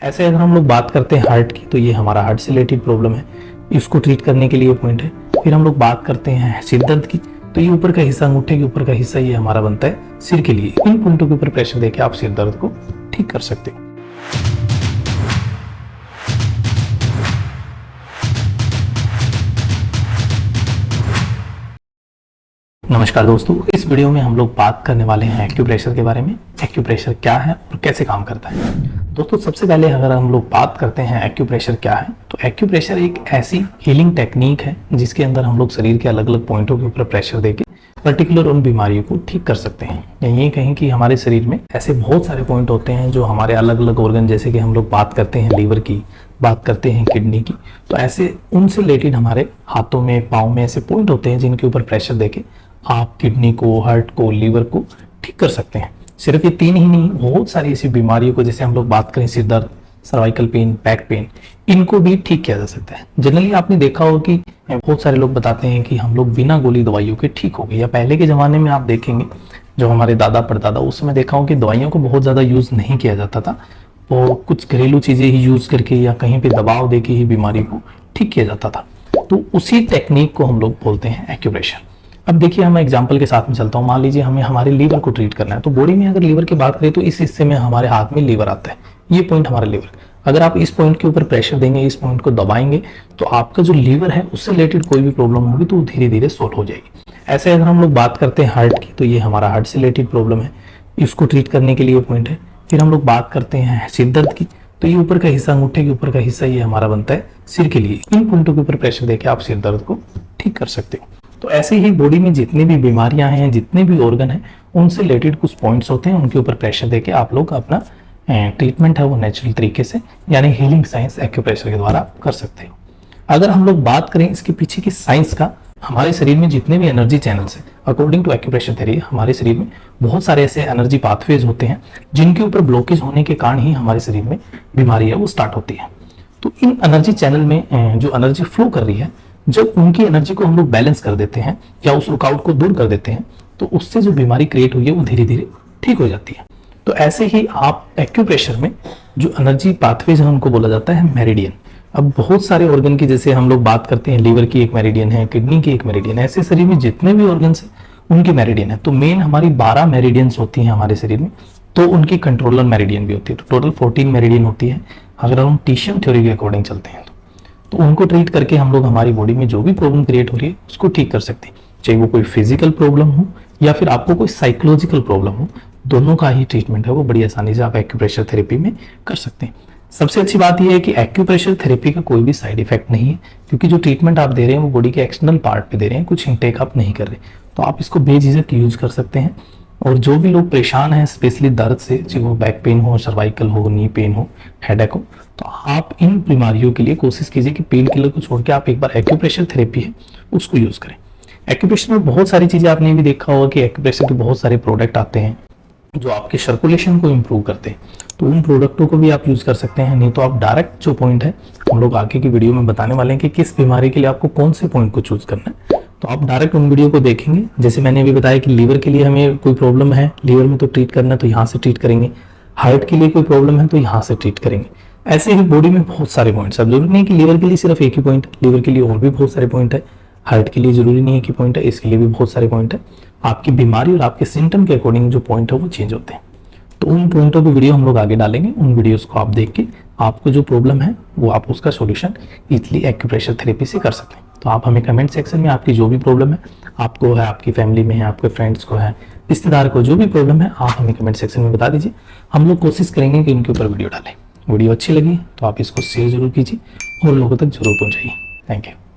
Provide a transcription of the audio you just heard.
ऐसे अगर हम लोग बात करते हैं हार्ट की, तो ये हमारा हार्ट से रिलेटेड प्रॉब्लम है, इसको ट्रीट करने के लिए पॉइंट है। फिर हम लोग बात करते हैं सिर दर्द की, तो ये ऊपर का हिस्सा, अंगूठे के ऊपर का हिस्सा ये हमारा बनता है सिर के लिए। इन पॉइंटों के ऊपर प्रेशर देके आप सिर दर्द को ठीक कर सकते हो। नमस्कार दोस्तों, इस वीडियो में हम लोग बात करने वाले हैं एक्यूप्रेशर के बारे में। एक्यूप्रेशर क्या है और कैसे काम करता है। दोस्तों, सबसे पहले अगर हम लोग बात करते हैं एक्यूप्रेशर क्या है, तो एक्यूप्रेशर एक ऐसी हीलिंग टेक्निक है जिसके अंदर हम लोग शरीर के अलग अलग पॉइंटों के ऊपर प्रेशर देके पर्टिकुलर उन बीमारियों को ठीक कर सकते हैं। या ये कहें कि हमारे शरीर में ऐसे बहुत सारे पॉइंट होते हैं जो हमारे अलग अलग ऑर्गन, जैसे कि हम लोग बात करते हैं लीवर की, बात करते हैं किडनी की, तो ऐसे उनसे रिलेटेड हमारे हाथों में, पाँव में ऐसे पॉइंट होते हैं जिनके ऊपर प्रेशर देके आप किडनी को, हार्ट को, लीवर को ठीक कर सकते हैं। सिर्फ ये तीन ही नहीं, बहुत सारी ऐसी बीमारियों को, जैसे हम लोग बात करें सिर दर्द, सर्वाइकल पेन, बैक पेन, इनको भी ठीक किया जा सकता है। जनरली आपने देखा हो कि बहुत सारे लोग बताते हैं कि हम लोग बिना गोली दवाइयों के ठीक हो गए। या पहले के ज़माने में आप देखेंगे, जो हमारे दादा परदादा, उस समय देखा हो कि दवाइयों को बहुत ज़्यादा यूज़ नहीं किया जाता था, वो कुछ घरेलू चीज़ें ही यूज़ करके या कहीं पे दबाव देके ही बीमारी को ठीक किया जाता था। तो उसी टेक्निक को हम लोग बोलते हैं एक्यूप्रेशर। अब देखिए, हम एग्जांपल के साथ में चलता हूँ। मान लीजिए हमें हमारे लीवर को ट्रीट करना है, तो बॉडी में अगर लीवर की बात करें तो इस हिस्से में हमारे हाथ में लीवर आता है, ये पॉइंट हमारा लीवर। अगर आप इस पॉइंट के ऊपर प्रेशर देंगे, इस पॉइंट को दबाएंगे, तो आपका जो लीवर है उससे रिलेटेड कोई भी प्रॉब्लम होगी तो धीरे धीरे सॉल्व हो जाएगी। ऐसे अगर हम लोग बात करते हैं हार्ट की, तो ये हमारा हार्ट से रिलेटेड प्रॉब्लम है, इसको ट्रीट करने के लिए पॉइंट है। फिर हम लोग बात करते हैं सिर दर्द की, तो ये ऊपर का हिस्सा, अंगूठे के ऊपर का हिस्सा ये हमारा बनता है सिर के लिए। इन पॉइंटों के ऊपर प्रेशर देके आप सिर दर्द को ठीक कर सकते हो। तो ऐसे ही बॉडी में जितनी भी बीमारियां हैं, जितने भी ऑर्गन हैं, उनसे रिलेटेड कुछ पॉइंट्स होते हैं, उनके ऊपर प्रेशर देके आप लोग अपना ट्रीटमेंट है वो नेचुरल तरीके से, यानी हीलिंग साइंस एक्यूप्रेशर के द्वारा कर सकते हो। अगर हम लोग बात करें इसके पीछे की साइंस का, हमारे शरीर में जितने भी एनर्जी चैनल्स हैं, अकॉर्डिंग टू एक्यूप्रेशर थ्योरी, हमारे शरीर में बहुत सारे ऐसे एनर्जी पाथवेज होते हैं जिनके ऊपर ब्लॉकेज होने के कारण ही हमारे शरीर में बीमारी है वो स्टार्ट होती है। तो इन एनर्जी चैनल में जो एनर्जी फ्लो कर रही है, जब उनकी एनर्जी को हम लोग बैलेंस कर देते हैं या उस रुकावट को दूर कर देते हैं, तो उससे जो बीमारी क्रिएट हुई है वो धीरे धीरे ठीक हो जाती है। तो ऐसे ही आप एक्यूप्रेशर में जो एनर्जी पाथवेज है उनको बोला जाता है मेरिडियन। अब बहुत सारे ऑर्गन की, जैसे हम लोग बात करते हैं लीवर की एक मेरिडियन है, किडनी की एक मेरिडियन है, ऐसे शरीर में जितने भी ऑर्गन्स हैं उनकी मेरिडियन है। तो मेन हमारी 12 मेरिडियंस होती हैं हमारे शरीर में, तो उनकी कंट्रोलर मेरिडियन भी होती है। तो टोटल 14 मेरिडियन होती है अगर हम टीशियम थ्योरी के अकॉर्डिंग चलते हैं। तो उनको ट्रीट करके हम लोग हमारी बॉडी में जो भी प्रॉब्लम क्रिएट हो रही है उसको ठीक कर सकते हैं, चाहे वो कोई फिजिकल प्रॉब्लम हो या फिर आपको कोई साइकोलॉजिकल प्रॉब्लम हो। दोनों का ही ट्रीटमेंट है वो बड़ी आसानी से आप एक्यूप्रेशर थेरेपी में कर सकते हैं। सबसे अच्छी बात यह है कि एक्यूप्रेशर थेरेपी का कोई भी साइड इफेक्ट नहीं है, क्योंकि जो ट्रीटमेंट आप दे रहे हैं वो बॉडी के एक्सटर्नल पार्ट पे दे रहे हैं, कुछ इंटेक आप नहीं कर रहे। तो आप इसको बेझिझक यूज कर सकते हैं। और जो भी लोग परेशान हैं स्पेशली दर्द से, चाहे वो बैक पेन हो, सर्वाइकल हो, नी पेन हो, हेडेक हो, तो आप इन बीमारियों के लिए कोशिश कीजिए कि पेन किलर को छोड़ के आप एक बार एक्यूप्रेशर थेरेपी है उसको यूज करें। एक्यूप्रेशर में बहुत सारी चीजें, आपने भी देखा होगा कि एक्यूप्रेशर के बहुत सारे प्रोडक्ट आते हैं जो आपके सर्कुलेशन को इम्प्रूव करते हैं, तो उन प्रोडक्टों को भी आप यूज कर सकते हैं। नहीं तो आप डायरेक्ट जो पॉइंट है, हम लोग आगे की वीडियो में बताने वाले हैं कि किस बीमारी के लिए आपको कौन से पॉइंट को चूज करना है, तो आप डायरेक्ट उन वीडियो को देखेंगे। जैसे मैंने अभी बताया कि लीवर के लिए हमें कोई प्रॉब्लम है, लीवर में तो ट्रीट करना है तो यहाँ से ट्रीट करेंगे, हार्ट के लिए कोई प्रॉब्लम है तो यहाँ से ट्रीट करेंगे। ऐसे ही बॉडी में बहुत सारे पॉइंट्स, अब जरूरी नहीं कि लीवर के लिए सिर्फ एक ही पॉइंट, लीवर के लिए और भी बहुत सारे पॉइंट है, हार्ट के लिए जरूरी नहीं है कि पॉइंट है, इसके लिए भी बहुत सारे पॉइंट है। आपकी बीमारी और आपके सिम्टम के अकॉर्डिंग जो पॉइंट है वो चेंज होते हैं। तो उन पॉइंटों की वीडियो हम लोग आगे डालेंगे, उन वीडियोस को आप देख के आपको जो प्रॉब्लम है वो आप उसका सॉल्यूशन इजीली एक्यूप्रेशर थेरेपी से कर सकते हैं। तो आप हमें कमेंट सेक्शन में आपकी जो भी प्रॉब्लम है, आपको है, आपकी फैमिली में है, आपके फ्रेंड्स को है, रिश्तेदार को जो भी प्रॉब्लम है, आप हमें कमेंट सेक्शन में बता दीजिए। हम लोग कोशिश करेंगे कि इनके ऊपर वीडियो डालें। वीडियो अच्छी लगी तो आप इसको शेयर जरूर कीजिए और लोगों तक जरूर पहुँचाइए। Thank you.